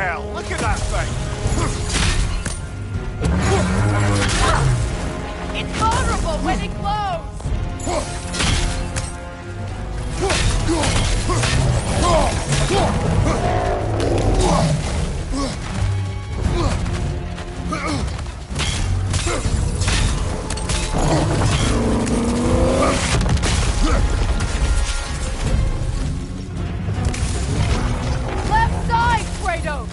hell! Look at that thing! It's vulnerable when it glows! Left side, Kratos!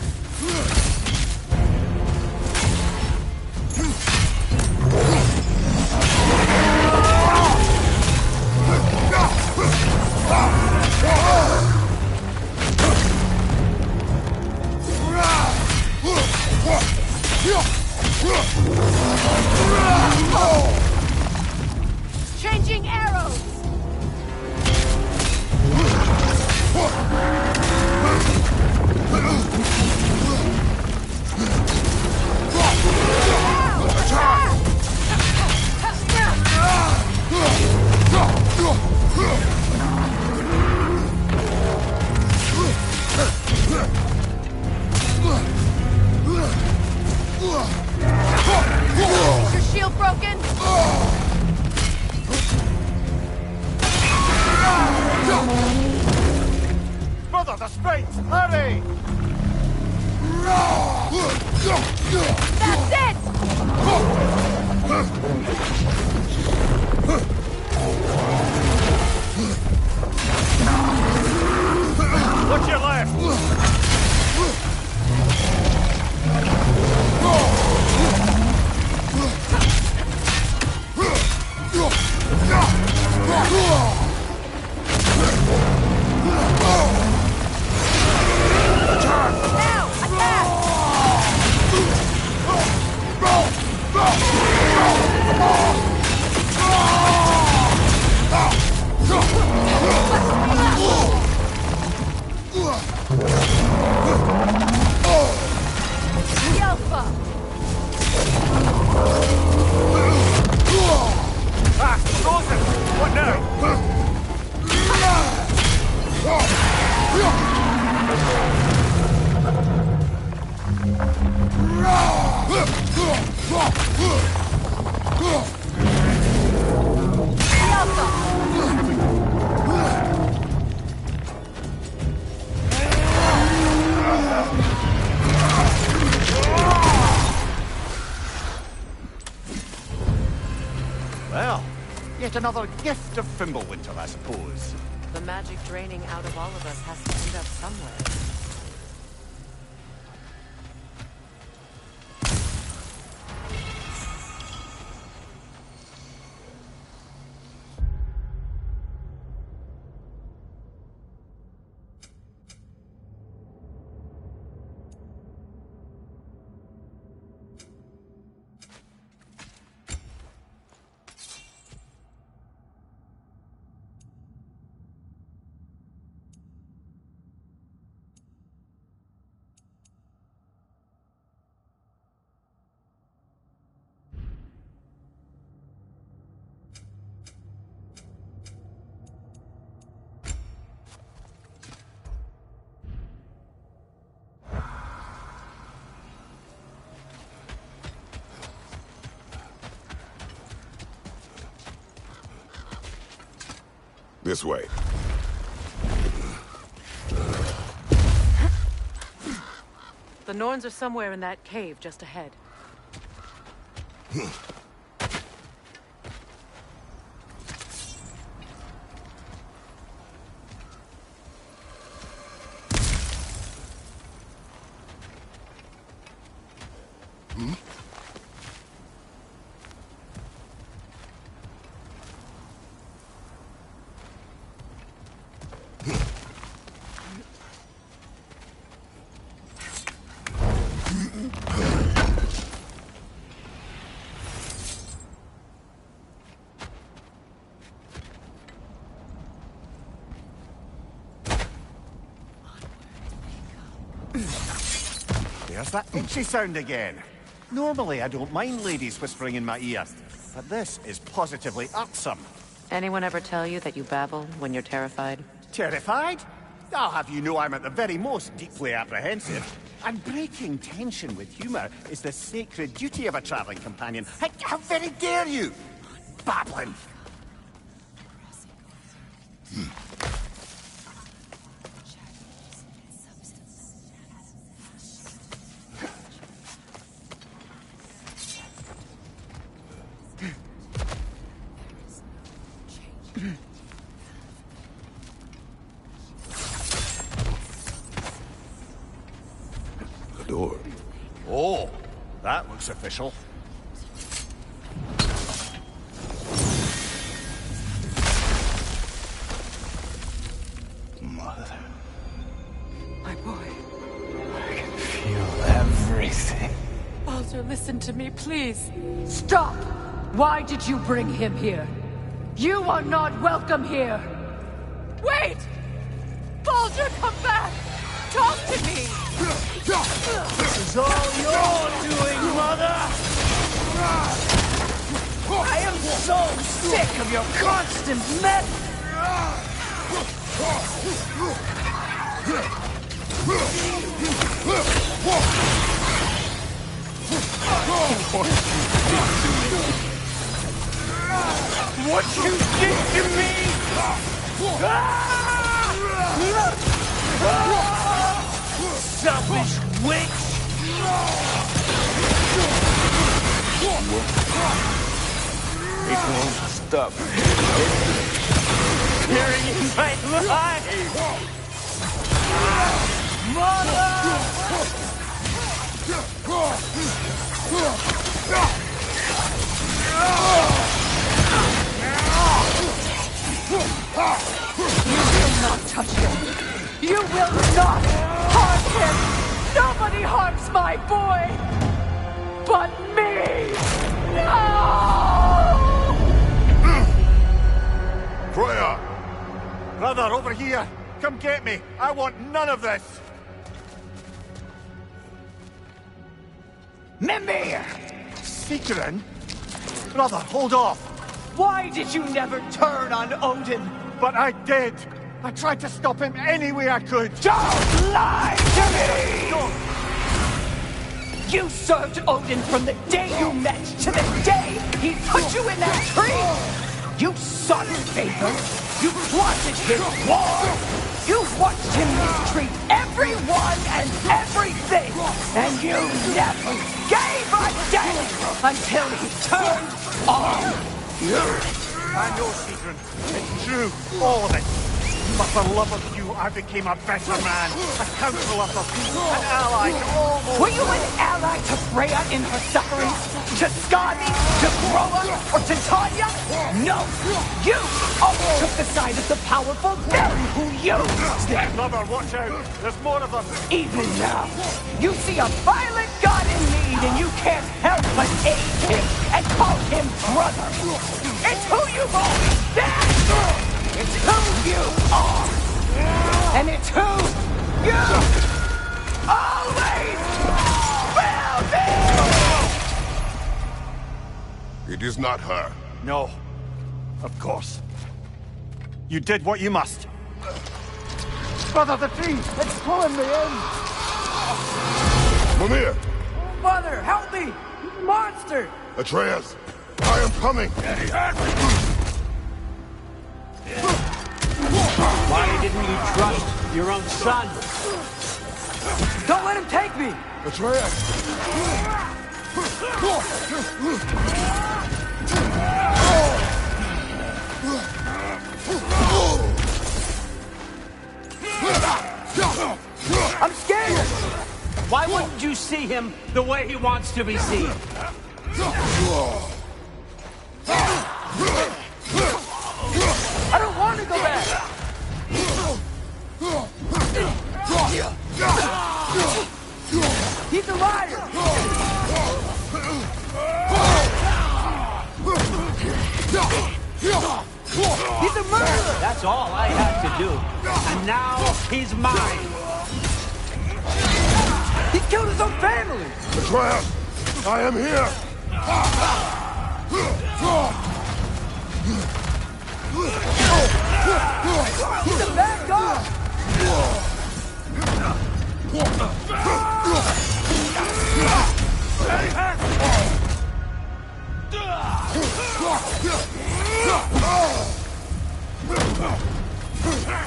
Changing arrows! Is your shield broken? Brother, the Sphinx! Hurry! That's it! Look your left! Now, attack! The Alpha! Ah, frozen! What now? The Alpha! Well, yet another gift of Fimbulwinter, I suppose. The magic draining out of all of us has to end up somewhere. This way. The Norns are somewhere in that cave just ahead. There's that itchy sound again. Normally I don't mind ladies whispering in my ear, but this is positively irksome. Anyone ever tell you that you babble when you're terrified? Terrified? I'll have you know I'm at the very most deeply apprehensive. And breaking tension with humour is the sacred duty of a travelling companion. How very dare you! Babbling! Door. Oh, that looks official. Mother. My boy. I can feel everything. Baldur, listen to me, please. Stop! Why did you bring him here? You are not welcome here! Wait! Baldur, come back! Talk to me! This is all you're doing, Mother! I am so sick of your constant mess! What you did to me! Selfish witch! It won't stop. Carrying my life! Mother! You will not touch him! You will not harm him! Nobody harms my boy! But me! No! Freya! Brother, over here! Come get me! I want none of this! Mimir! Secret? Brother, hold off! Why did you never turn on Odin? But I did! I tried to stop him any way I could! Don't lie to me! No! You served Odin from the day you met to the day he put you in that tree! You sought his favor, you plotted his war, you watched him mistreat everyone and everything, and you never gave a damn until he turned on you! I know, Secret. It's true, all of it. But for love of you, I became a better man, a counselor for peace, an ally to all those... Were you an ally to Freya in her suffering? To Skadi? To Groa? Or to Tanya? No! You always took the side of the powerful villain who used them! Brother, watch out! There's more of them! Even now, you see a violent god in need and you can't help but aid him and call him brother! It's who you've always been! It's who you are! And it's who you always will be! It is not her. No. Of course. You did what you must. Brother, the tree! It's pulling me in! Mimir! Mother, help me! Monster! Atreus! I am coming! Why didn't you trust your own son? Don't let him take me! Atreus! I'm scared! Why wouldn't you see him the way he wants to be seen? I don't want to go back! He's a liar! He's a murderer! That's all I have to do. And now he's mine. He killed his own family! Atreus! I am here! He's a bad guy!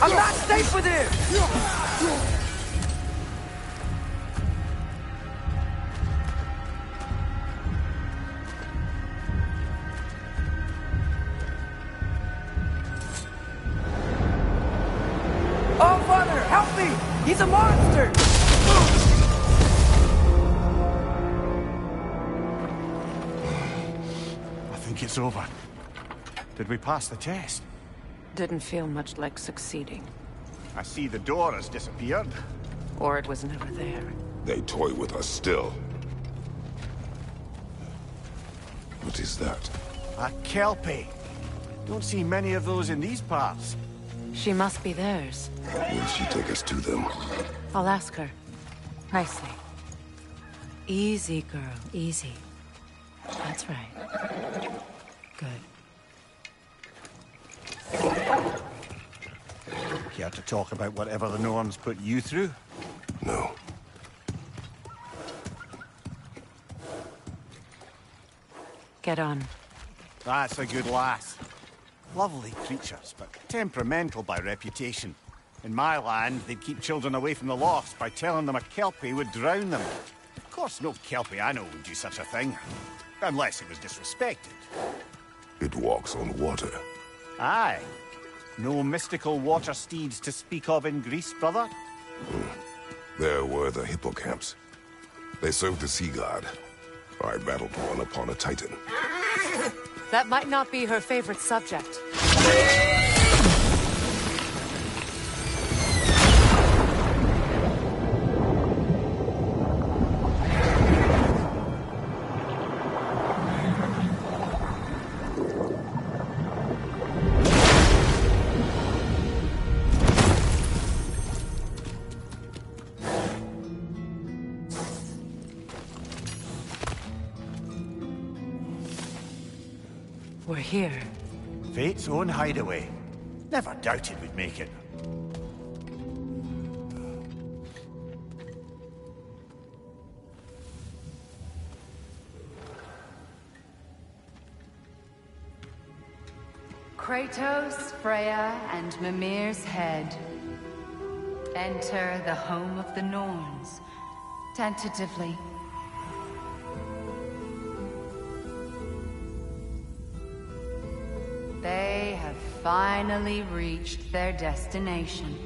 I'm not safe with him! Oh, Father, help me! He's a monster! I think it's over. Did we pass the test? Didn't feel much like succeeding. I see the door has disappeared. Or it was never there. They toy with us still. What is that? A Kelpie. Don't see many of those in these parts. She must be theirs. Will she take us to them? I'll ask her. Nicely. Easy, girl. Easy. That's right. Good. Care to talk about whatever the Norns put you through? No. Get on. That's a good lass. Lovely creatures, but temperamental by reputation. In my land, they'd keep children away from the lofts by telling them a Kelpie would drown them. Of course, no Kelpie I know would do such a thing. Unless it was disrespected. It walks on water. Aye. No mystical water steeds to speak of in Greece, brother? There were the hippocamps. They served the sea god. I battled one upon a titan. That might not be her favorite subject. We're here. Fate's own hideaway. Never doubted we'd make it. Kratos, Freya, and Mimir's head. Enter the home of the Norns, tentatively. They have finally reached their destination.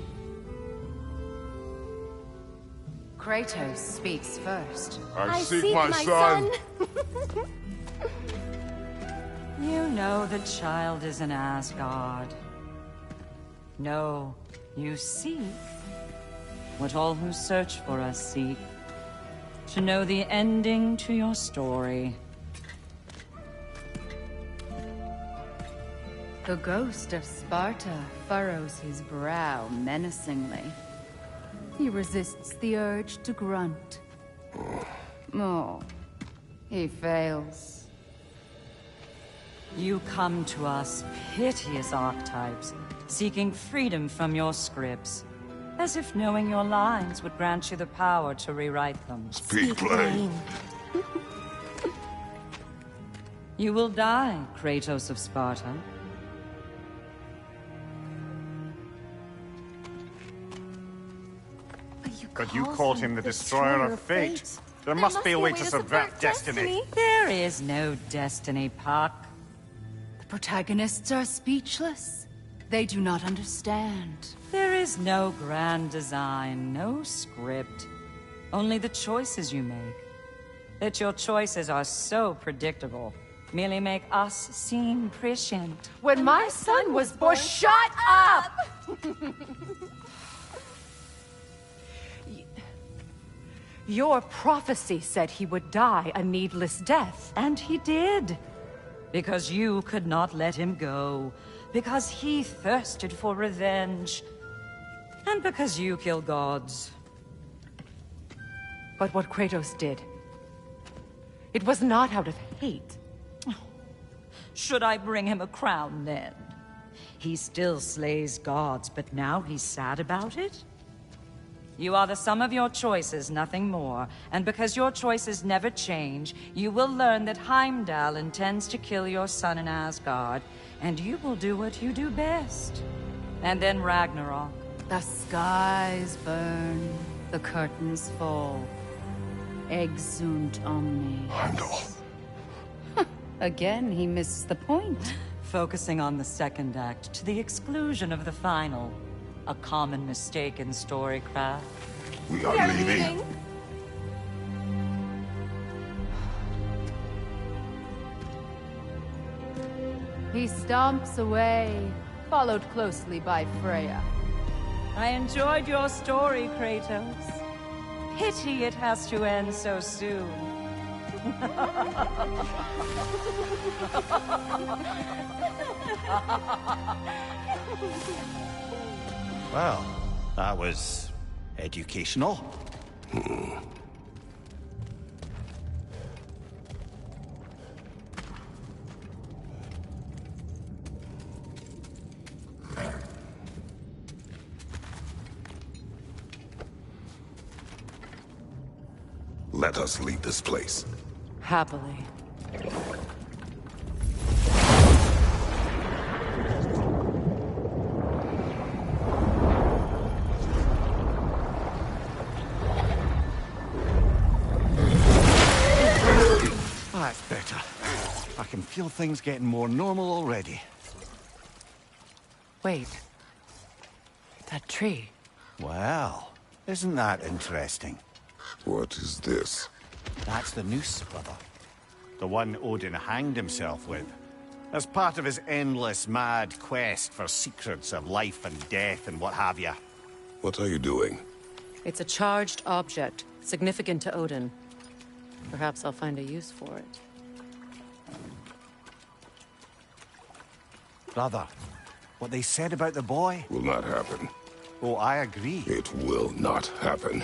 Kratos speaks first. I seek my son. You know the child is in Asgard. No, you seek what all who search for us seek. To know the ending to your story. The ghost of Sparta furrows his brow menacingly. He resists the urge to grunt. Oh, he fails. You come to us, piteous archetypes, seeking freedom from your scripts. As if knowing your lines would grant you the power to rewrite them. Speak plain. You will die, Kratos of Sparta. But you called him the destroyer of fate. There must be a way to subvert destiny. There is no destiny, Puck. The protagonists are speechless. They do not understand. There is no grand design, no script. Only the choices you make. That your choices are so predictable, merely make us seem prescient. When my son was born, shut up! Your prophecy said he would die a needless death. And he did. Because you could not let him go. Because he thirsted for revenge. And because you kill gods. But what Kratos did, it was not out of hate. Should I bring him a crown then? He still slays gods, but now he's sad about it? You are the sum of your choices, nothing more. And because your choices never change, you will learn that Heimdall intends to kill your son in Asgard, and you will do what you do best. And then Ragnarok. The skies burn, the curtains fall. Exunt omnes. Heimdall. Again, he missed the point. Focusing on the second act to the exclusion of the final. A common mistake in storycraft. We are leaving. He stomps away, followed closely by Freya. I enjoyed your story, Kratos. Pity it has to end so soon. Well, that was educational. Let us leave this place. Happily. That's better. I can feel things getting more normal already. Wait. That tree. Well, isn't that interesting? What is this? That's the noose, brother. The one Odin hanged himself with. As part of his endless, mad quest for secrets of life and death and what have you. What are you doing? It's a charged object, significant to Odin. Perhaps I'll find a use for it. Brother, what they said about the boy? Will not happen. Oh, I agree. It will not happen.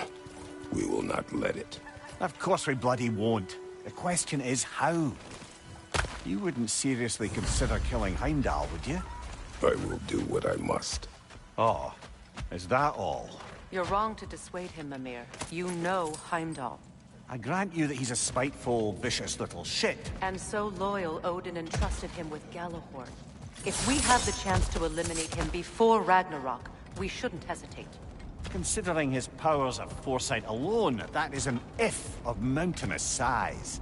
We will not let it. Of course we bloody won't. The question is how? You wouldn't seriously consider killing Heimdall, would you? I will do what I must. Oh, is that all? You're wrong to dissuade him, Mimir. You know Heimdall. I grant you that he's a spiteful, vicious little shit. And so loyal, Odin entrusted him with Gjallarhorn. If we have the chance to eliminate him before Ragnarok, we shouldn't hesitate. Considering his powers of foresight alone, that is an if of mountainous size.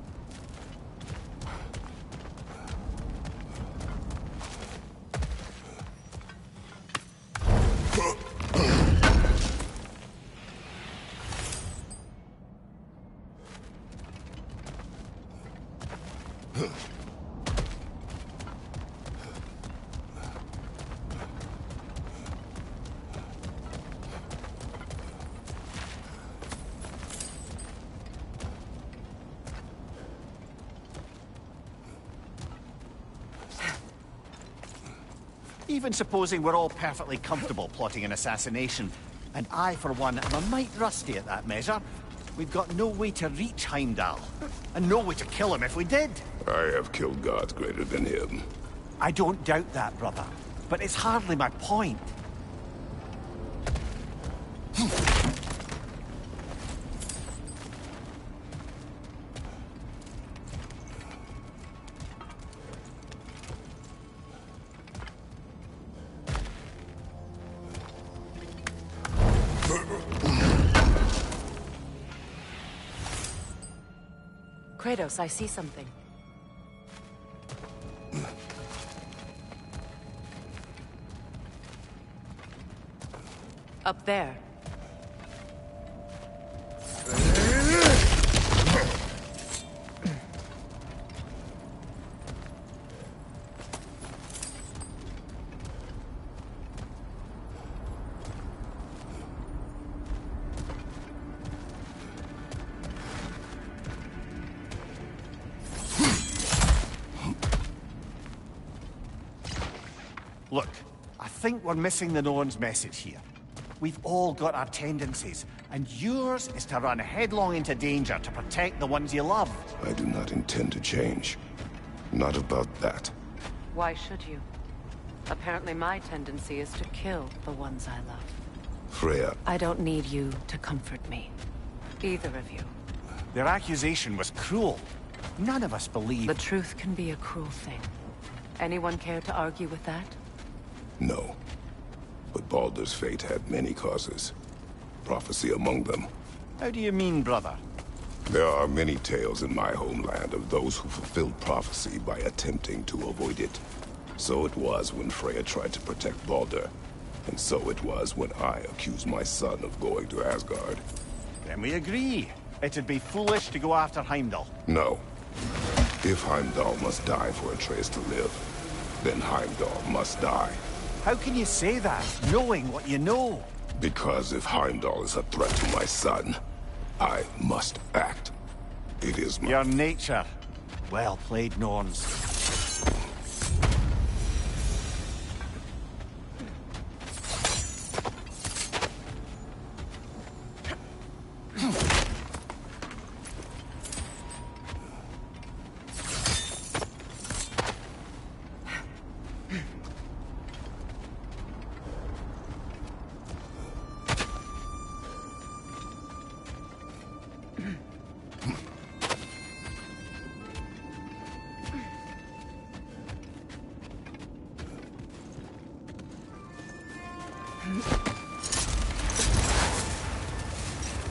Even supposing we're all perfectly comfortable plotting an assassination, and I, for one, am a mite rusty at that measure, we've got no way to reach Heimdall, and no way to kill him if we did. I have killed gods greater than him. I don't doubt that, brother, but it's hardly my point. Kratos, I see something. Up there. Look, I think we're missing the Norn's message here. We've all got our tendencies, and yours is to run headlong into danger to protect the ones you love. I do not intend to change. Not about that. Why should you? Apparently my tendency is to kill the ones I love. Freya, I don't need you to comfort me. Either of you. Their accusation was cruel. None of us believe... The truth can be a cruel thing. Anyone care to argue with that? no. But Baldur's fate had many causes. Prophecy among them. How do you mean, brother? There are many tales in my homeland of those who fulfilled prophecy by attempting to avoid it. So it was when Freya tried to protect Baldur. And so it was when I accused my son of going to Asgard. Then we agree. It'd be foolish to go after Heimdall. No. If Heimdall must die for Atreus to live, then Heimdall must die. How can you say that, knowing what you know? Because if Heimdall is a threat to my son, I must act. It is my... Your nature. Well played, Norns.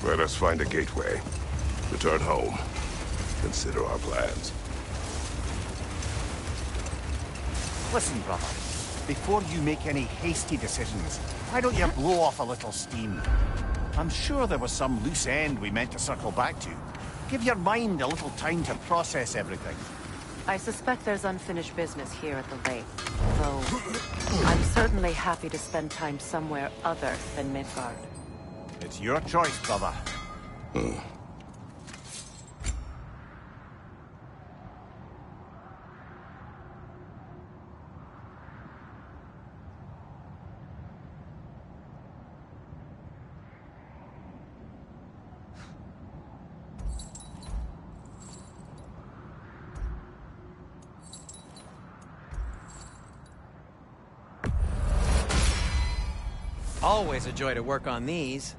Let us find a gateway. Return home. Consider our plans. Listen, brother. Before you make any hasty decisions, why don't you blow off a little steam? I'm sure there was some loose end we meant to circle back to. Give your mind a little time to process everything. I suspect there's unfinished business here at the lake. Though, I'm certainly happy to spend time somewhere other than Midgard. It's your choice, brother. Always a joy to work on these.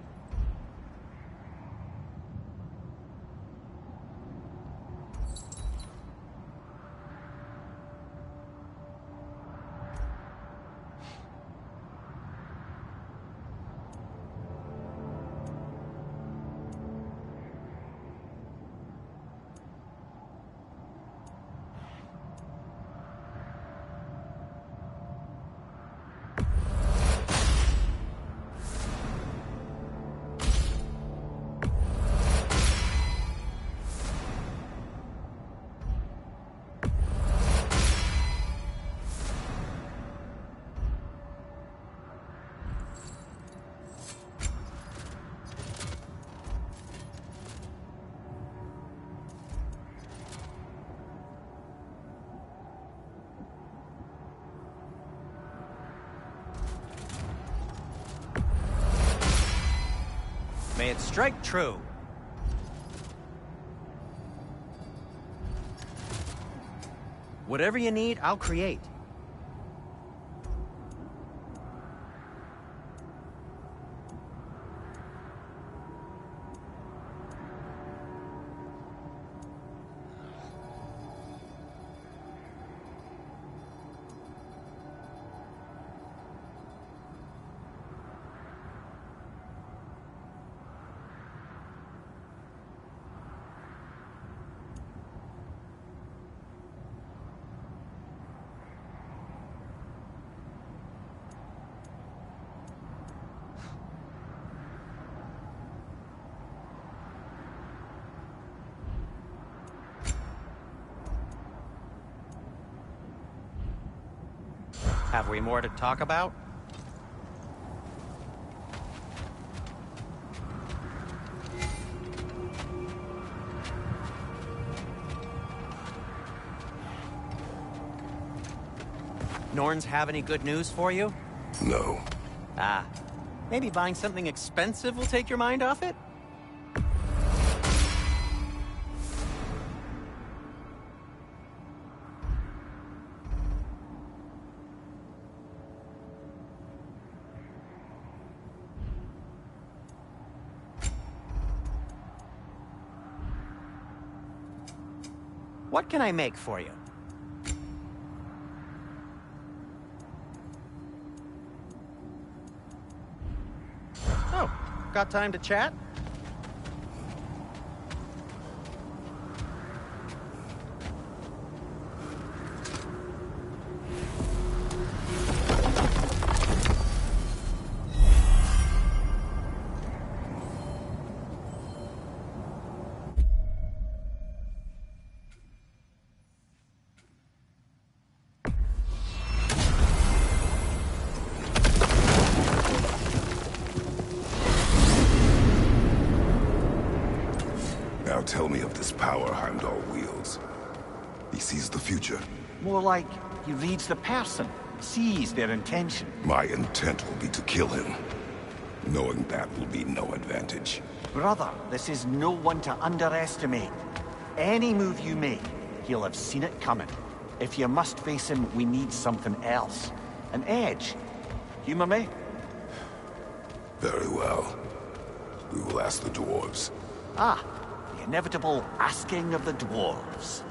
May it strike true. Whatever you need, I'll create. Have we more to talk about? Norns have any good news for you? No. Ah, maybe buying something expensive will take your mind off it? What can I make for you? Oh, got time to chat? Now tell me of this power Heimdall wields. He sees the future. More like he reads the person, sees their intention. My intent will be to kill him. Knowing that will be no advantage. Brother, this is no one to underestimate. Any move you make, he'll have seen it coming. If you must face him, we need something else. An edge. Humor me? Very well. We will ask the dwarves. Ah, the inevitable asking of the dwarves.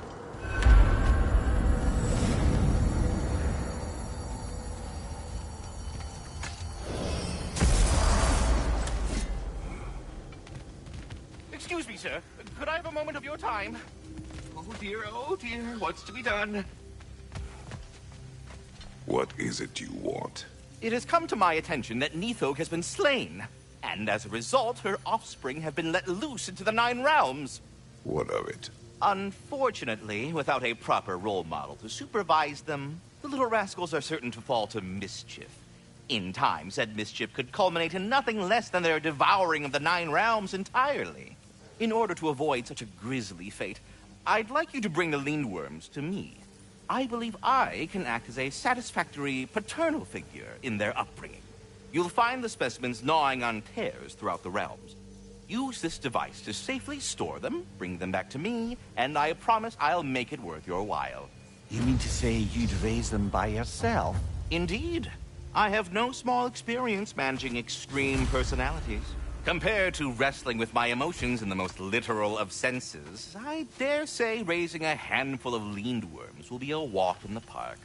Excuse me, sir. Could I have a moment of your time? Oh dear, what's to be done? What is it you want? It has come to my attention that Nithog has been slain, and as a result, her offspring have been let loose into the Nine Realms. What of it? Unfortunately, without a proper role model to supervise them, the little rascals are certain to fall to mischief. In time, said mischief could culminate in nothing less than their devouring of the Nine Realms entirely. In order to avoid such a grisly fate, I'd like you to bring the Lindworms to me. I believe I can act as a satisfactory paternal figure in their upbringing. You'll find the specimens gnawing on tears throughout the realms. Use this device to safely store them, bring them back to me, and I promise I'll make it worth your while. You mean to say you'd raise them by yourself? Indeed. I have no small experience managing extreme personalities. Compared to wrestling with my emotions in the most literal of senses, I dare say raising a handful of Lindworms will be a walk in the park.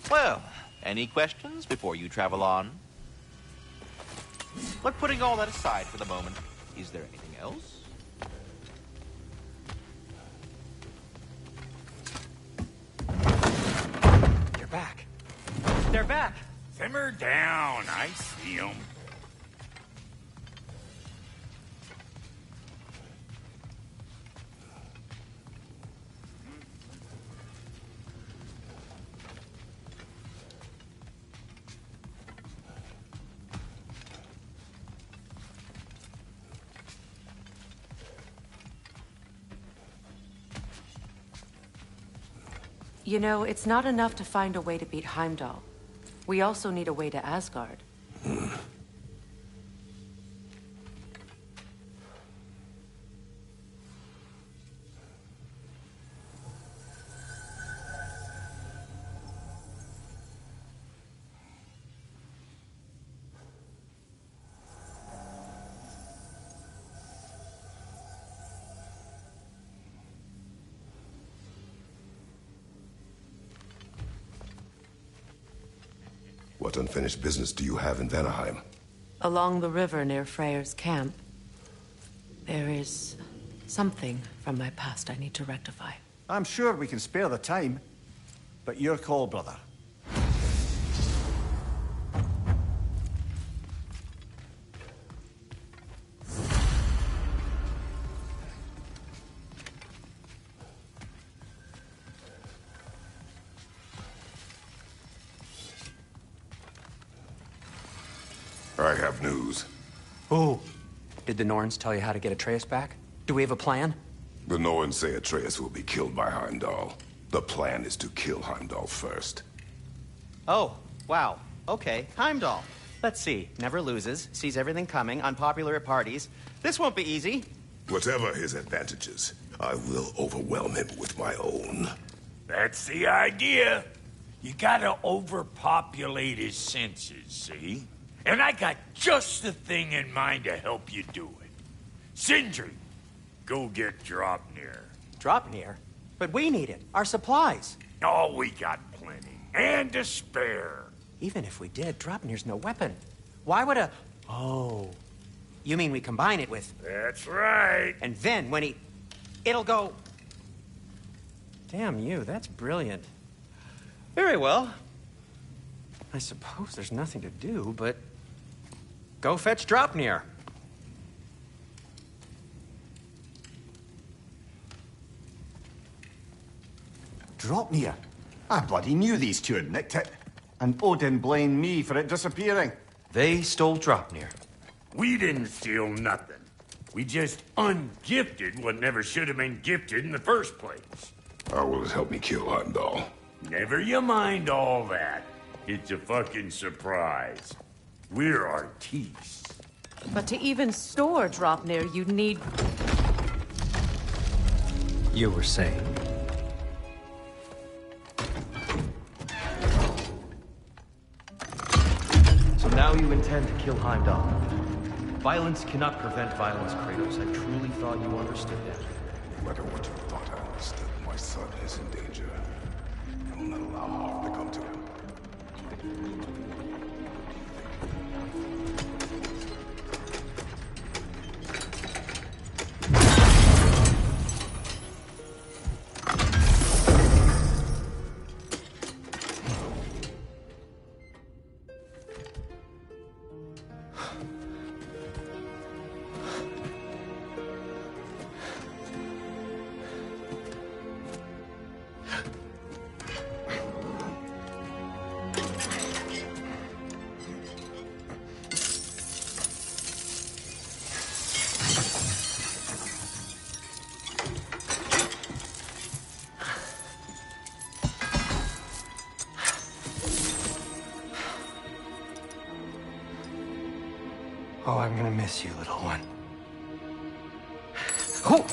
Well, any questions before you travel on? But putting all that aside for the moment, is there anything else? They're back. They're back. Simmer down. I see 'em. You know, it's not enough to find a way to beat Heimdall. We also need a way to Asgard. What unfinished business do you have in Vanaheim? Along the river near Freyr's camp, there is something from my past I need to rectify. I'm sure we can spare the time. But your call, brother. I have news. Oh. Did the Norns tell you how to get Atreus back? Do we have a plan? The Norns say Atreus will be killed by Heimdall. The plan is to kill Heimdall first. Oh, wow. Okay, Heimdall. Let's see. Never loses, sees everything coming, unpopular at parties. This won't be easy. Whatever his advantages, I will overwhelm him with my own. That's the idea. You gotta overpopulate his senses, see? And I got just the thing in mind to help you do it. Sindri, go get Draupnir. Draupnir? But we need it. Our supplies. Oh, we got plenty. And to spare. Even if we did, Draupnir's no weapon. Why would a... Oh. You mean we combine it with... That's right. And then when he... It'll go... Damn you, that's brilliant. Very well. I suppose there's nothing to do, but... Go fetch Draupnir. Draupnir? I bloody knew these two had nicked it. And Odin blamed me for it disappearing. They stole Draupnir. We didn't steal nothing. We just ungifted what never should have been gifted in the first place. How will it help me kill Heimdall? Never you mind all that. It's a fucking surprise. We're artistes. But to even store Draupnir, you'd need... You were saying... So now you intend to kill Heimdall. Violence cannot prevent violence, Kratos. I truly thought you understood that. No matter what you thought I understood, my son is in danger. I will not allow harm to come to him. Oh, I'm gonna miss you, little one. Oh.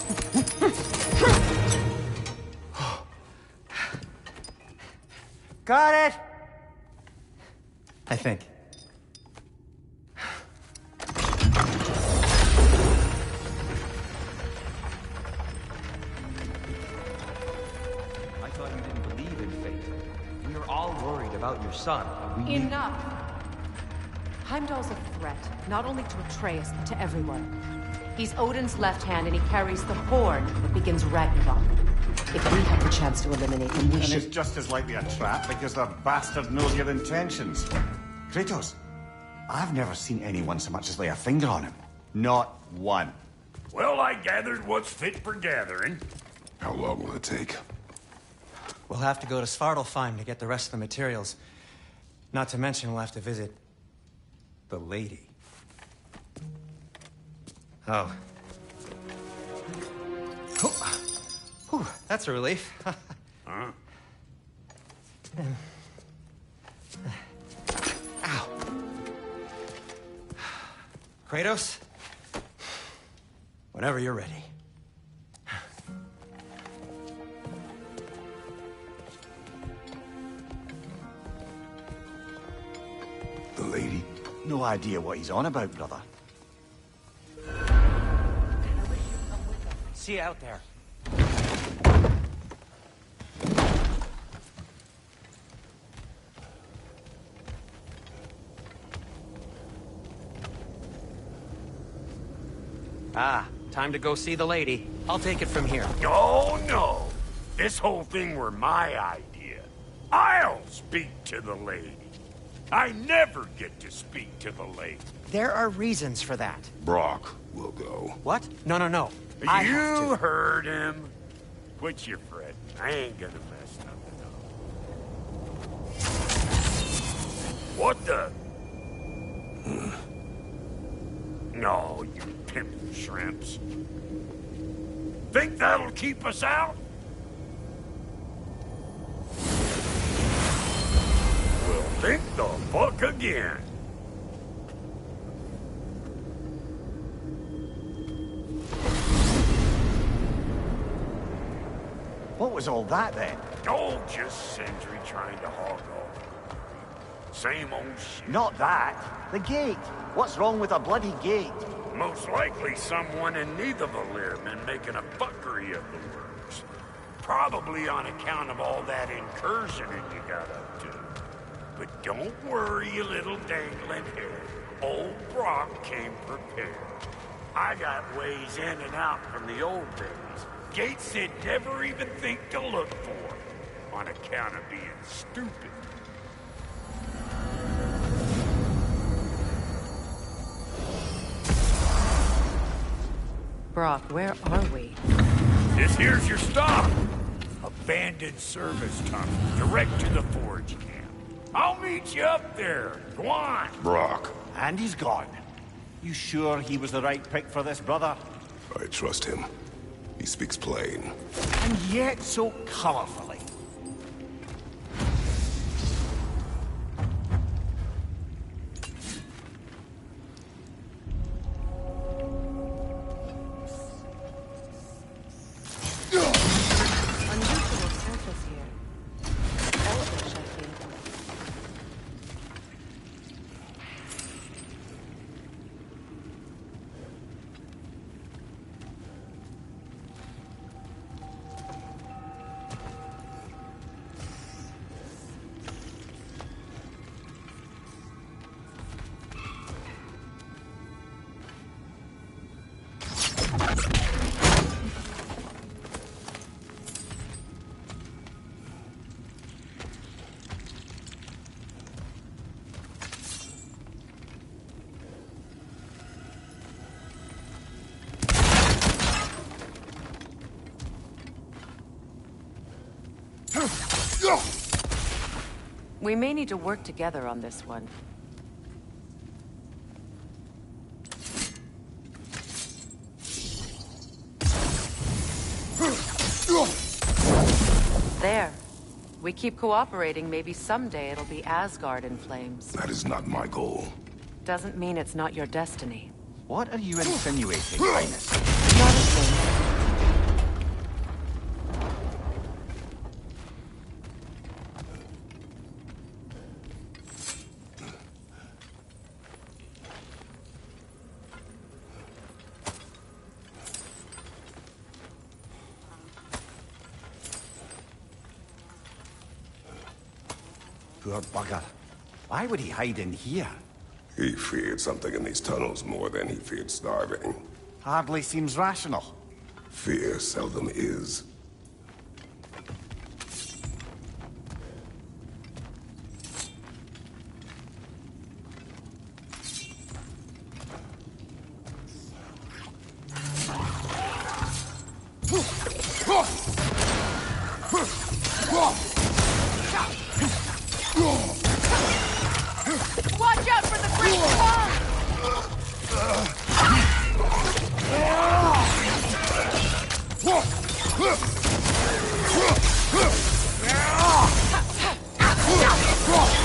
Got it! I think. I thought you didn't believe in fate. We are all worried about your son. And we Enough! Heimdall's a threat, not only to Atreus, but to everyone. He's Odin's left hand, and he carries the horn that begins Ragnarok. If we have the chance to eliminate him, we should... And it's just as likely a trap because the bastard knows your intentions. Kratos, I've never seen anyone so much as lay a finger on him. Not one. Well, I gathered what's fit for gathering. How long will it take? We'll have to go to Svartalfheim to get the rest of the materials. Not to mention we'll have to visit... the lady. Oh. Whew, that's a relief. Huh? Ow. Kratos? Whenever you're ready. The lady? No idea what he's on about, brother. See you out there. Ah, time to go see the lady. I'll take it from here. Oh, no. This whole thing were my idea. I'll speak to the lady. I never get to speak to the lady. There are reasons for that. Brock will go. What? No, no, no. I have You to. heard him. Quit your fretting. I ain't gonna mess nothing up. What the? No, you pimp shrimps. Think that'll keep us out? Well, think the fuck again. What was all that then? Oh, just Sentry trying to hog off. Same old shit. Not that. The gate. What's wrong with a bloody gate? Most likely someone in Nidavellir been making a fuckery of the works. Probably on account of all that incursioning you got up to. But don't worry, you little dangling head. Old Brock came prepared. I got ways in and out from the old days. Gates they'd never even think to look for, on account of being stupid. Brock, where are we? This here's your stop. Abandoned service tunnel, direct to the forge camp. I'll meet you up there. Go on. Brock. And he's gone. You sure he was the right pick for this, brother? I trust him. He speaks plain. And yet so colorfully. Unusual surface here. Elvish, I think. We may need to work together on this one. There. We keep cooperating, maybe someday it'll be Asgard in flames. That is not my goal. Doesn't mean it's not your destiny. What are you insinuating, Highness? Not a thing. Poor bugger. Why would he hide in here? He feared something in these tunnels more than he feared starving. Hardly seems rational. Fear seldom is. Watch out for the great wall!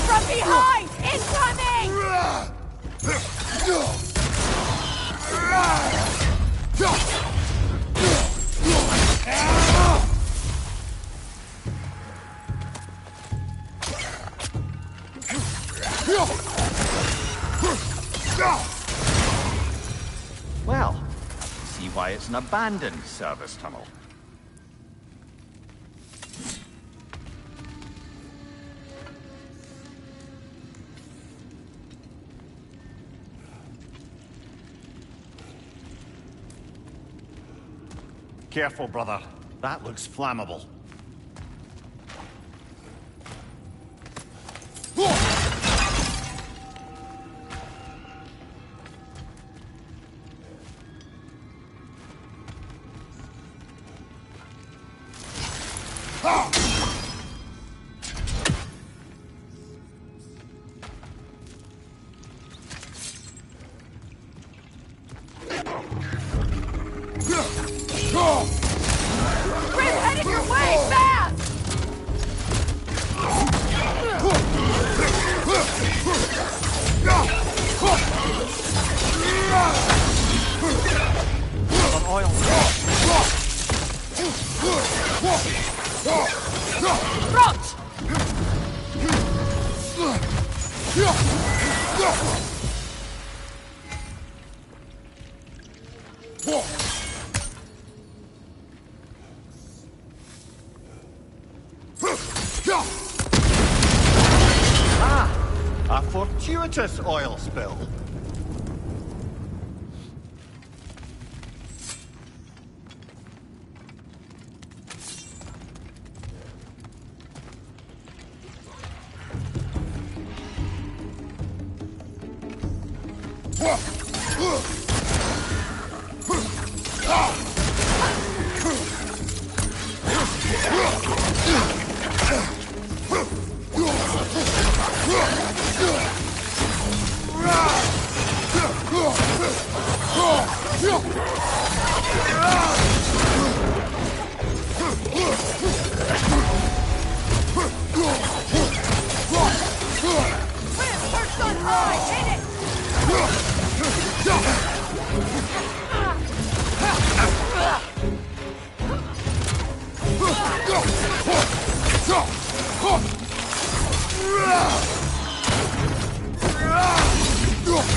From behind! Incoming! Well, see why it's an abandoned service tunnel. Careful, brother. That looks flammable. Grim, headed your way! Fast! Oil. Front! Fortuitous oil spill.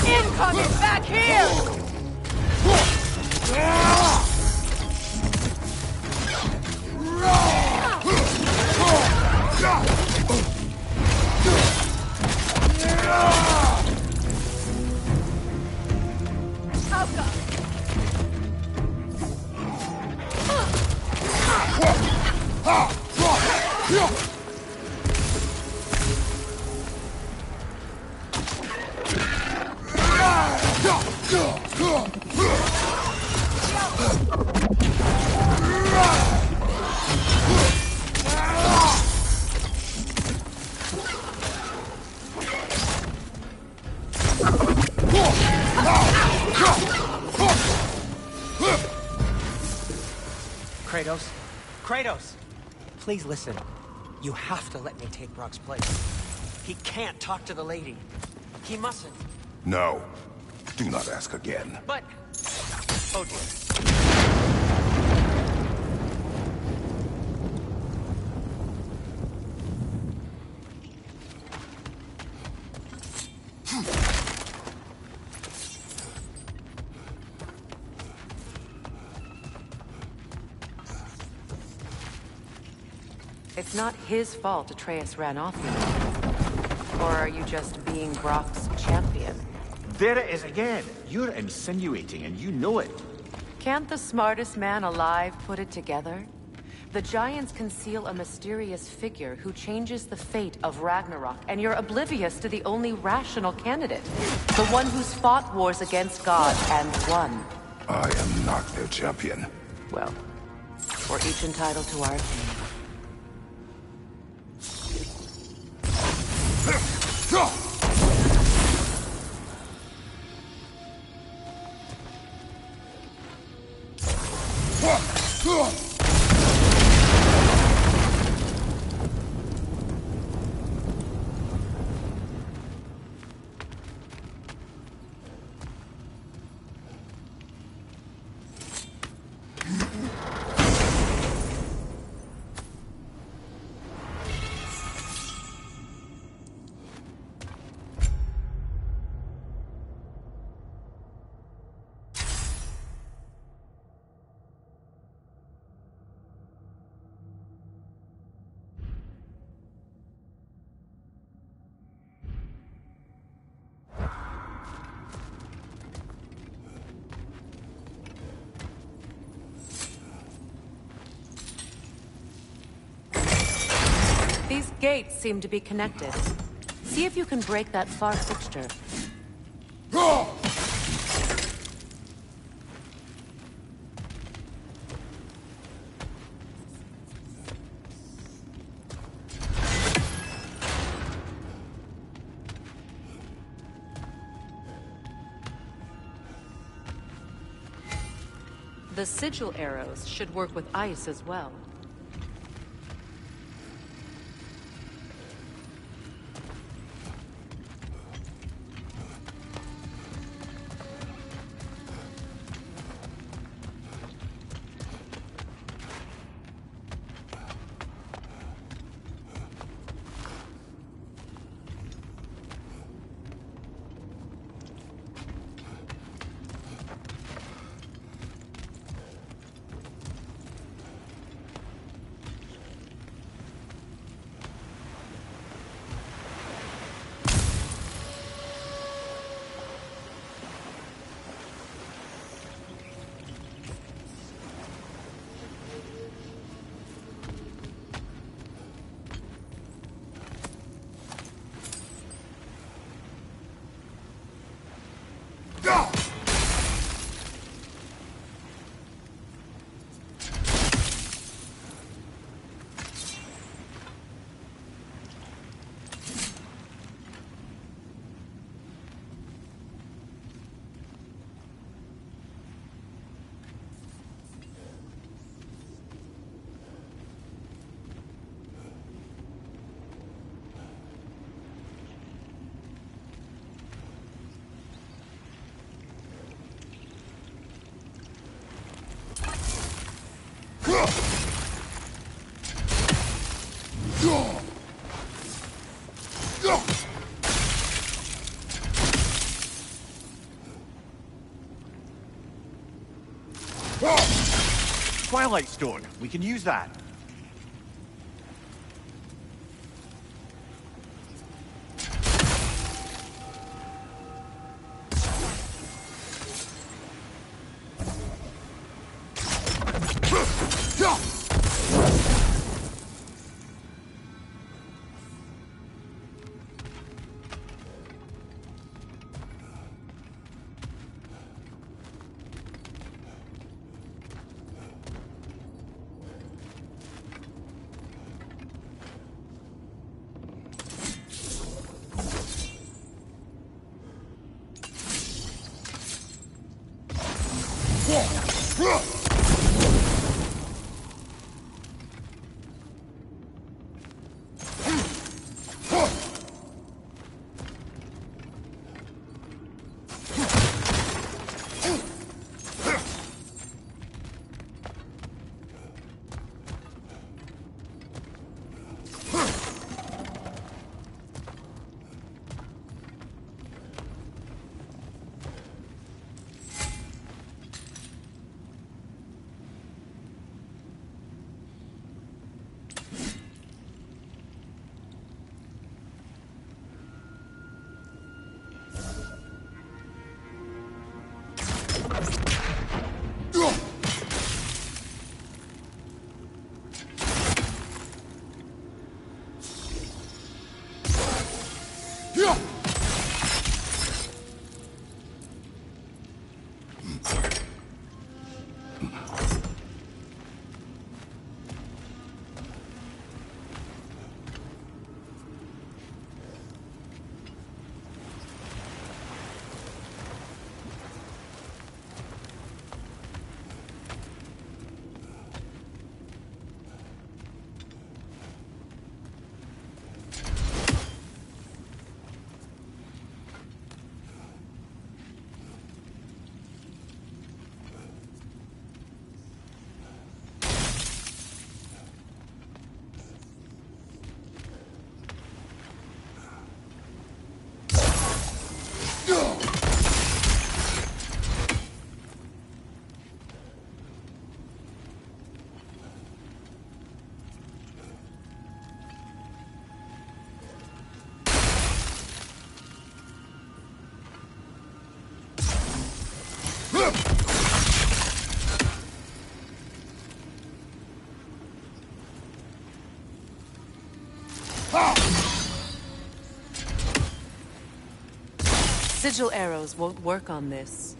Incoming back here! Kratos? Kratos! Please listen. You have to let me take Brock's place. He can't talk to the lady. He mustn't. No. Do not ask again. But... Oh dear. It's not his fault Atreus ran off you. Or are you just being Brock's champion? There it is again. You're insinuating and you know it. Can't the smartest man alive put it together? The Giants conceal a mysterious figure who changes the fate of Ragnarok, and you're oblivious to the only rational candidate. The one who's fought wars against God and won. I am not their champion. Well, we're each entitled to our opinion. These gates seem to be connected. See if you can break that far fixture. The sigil arrows should work with ice as well. Twilight Stone. We can use that. Sigil arrows won't work on this.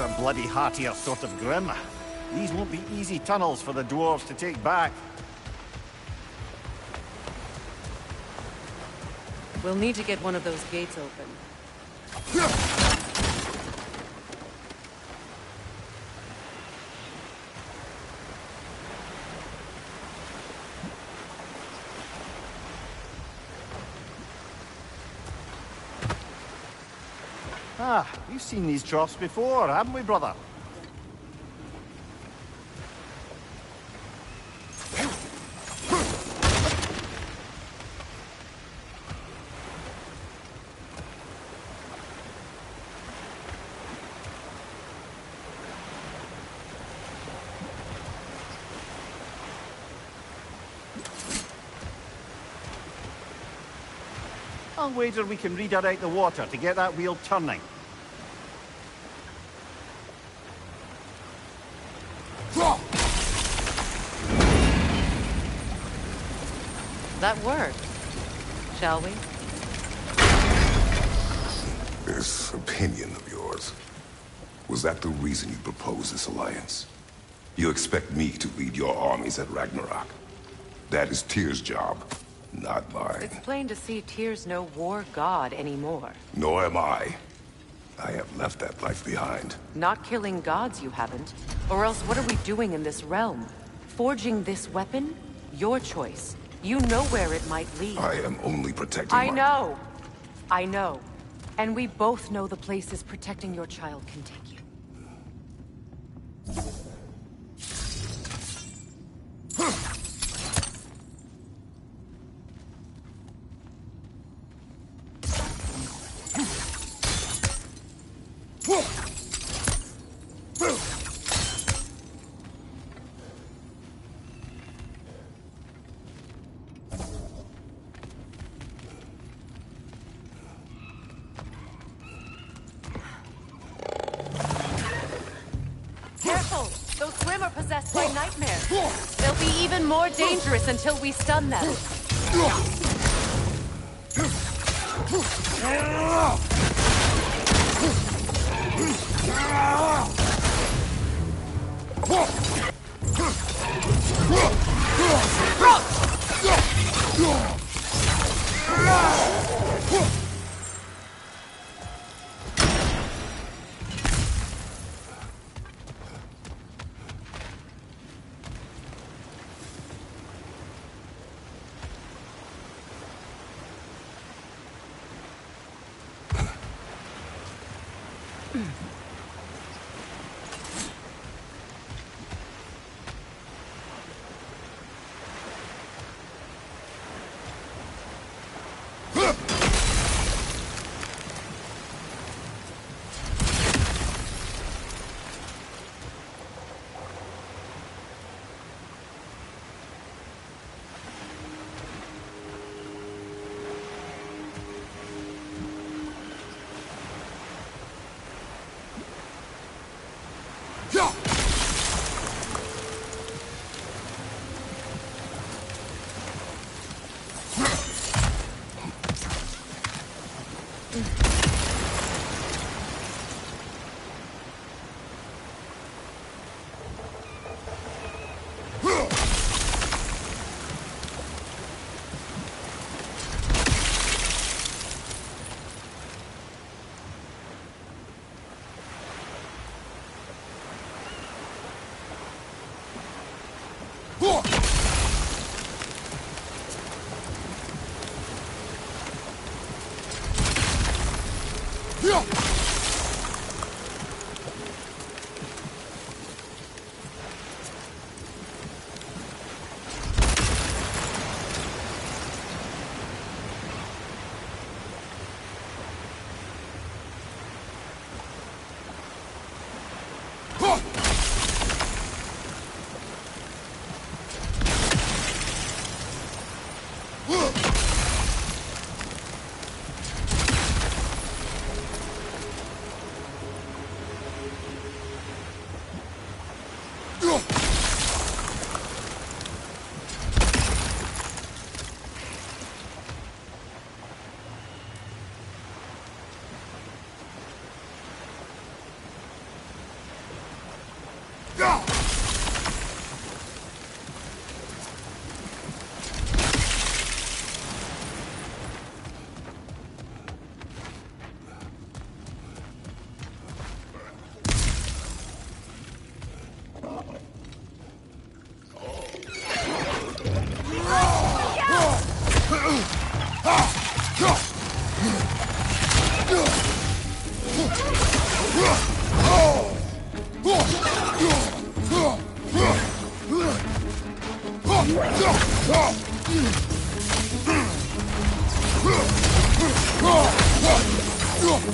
a bloody heartier sort of grim. These won't be easy tunnels for the dwarves to take back. We'll need to get one of those gates open. Ah, we've seen these troughs before, haven't we, brother? I'll wager we can redirect the water to get that wheel turning. That worked. Shall we? This opinion of yours, was that the reason you proposed this alliance? You expect me to lead your armies at Ragnarok? That is Tyr's job, not mine. It's plain to see Tyr's no war god anymore. Nor am I. I have left that life behind. Not killing gods, you haven't. Or else what are we doing in this realm? Forging this weapon? Your choice. You know where it might lead. I am only protecting I know. I know. And we both know the places protecting your child can take you. Possessed by nightmares. They'll be even more dangerous until we stun them.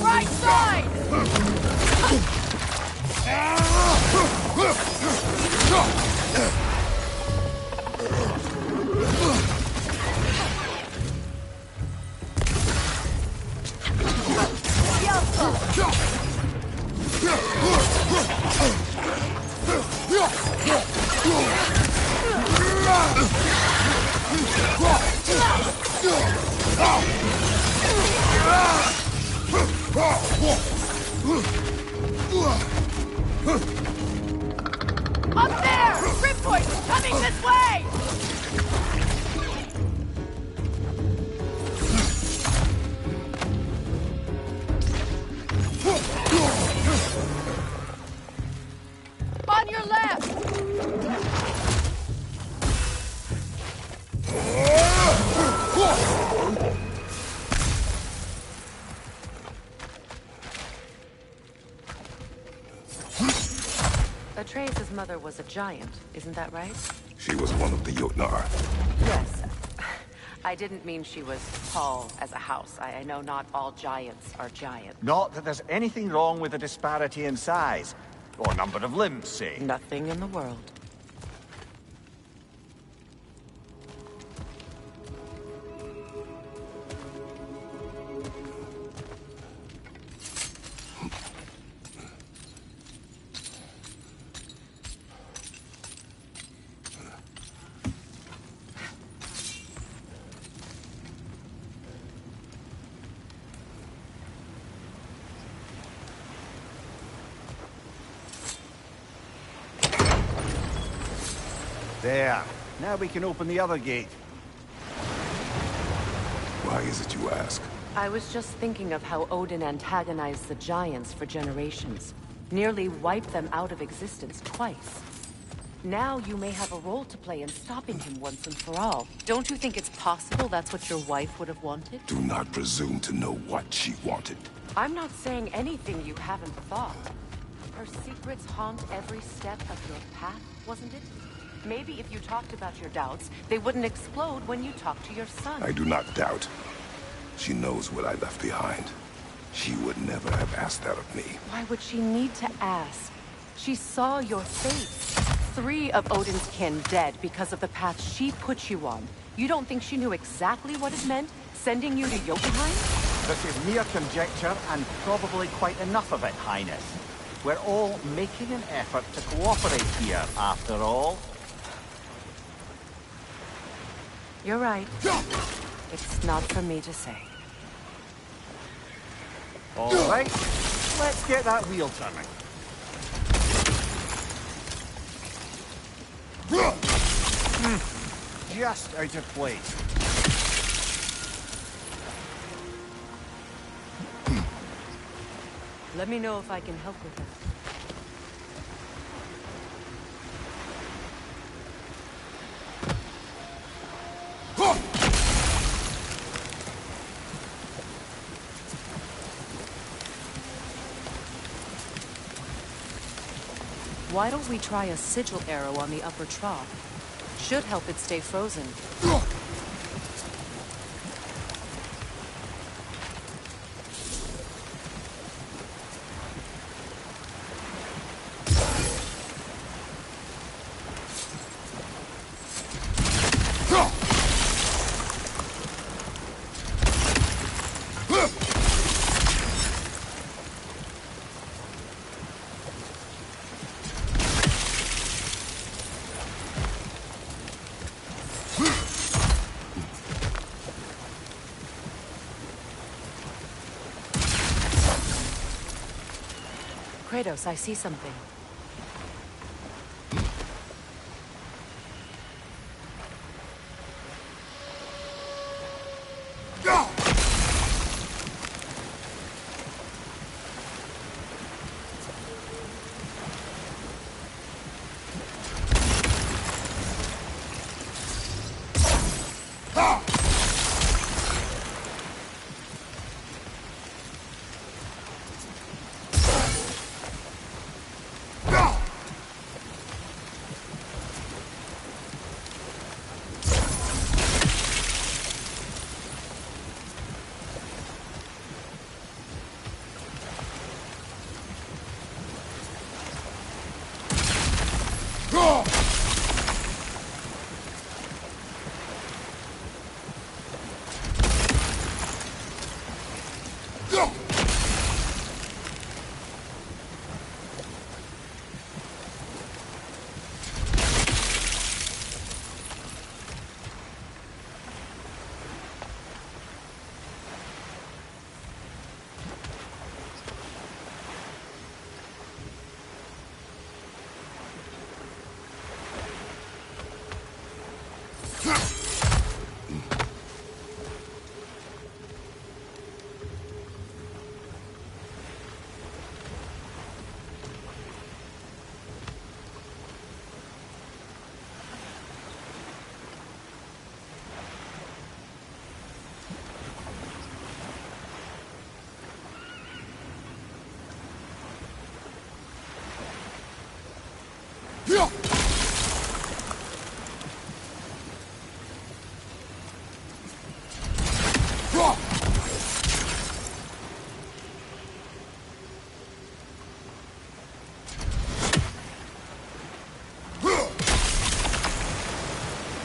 Right side! Up there! Ripcord is coming this way! On your left! Atreus' mother was a giant, isn't that right? She was one of the Jotnar. Yes. I didn't mean she was tall as a house. I know not all giants are giant. Not that there's anything wrong with the disparity in size. Or number of limbs, say. Nothing in the world. There. Now we can open the other gate. Why is it you ask? I was just thinking of how Odin antagonized the giants for generations. Nearly wiped them out of existence twice. Now you may have a role to play in stopping him once and for all. Don't you think it's possible that's what your wife would have wanted? Do not presume to know what she wanted. I'm not saying anything you haven't thought. Her secrets haunt every step of your path, wasn't it? Maybe if you talked about your doubts, they wouldn't explode when you talked to your son. I do not doubt. She knows what I left behind. She would never have asked that of me. Why would she need to ask? She saw your face. 3 of Odin's kin dead because of the path she put you on. You don't think she knew exactly what it meant, sending you to Jotunheim? This is mere conjecture, and probably quite enough of it, Highness. We're all making an effort to cooperate here, after all. You're right. It's not for me to say. All right, let's get that wheel turning. Just out of place. Let me know if I can help with that. Why don't we try a sigil arrow on the upper trough? Should help it stay frozen. Kratos, I see something.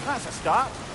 That's a start.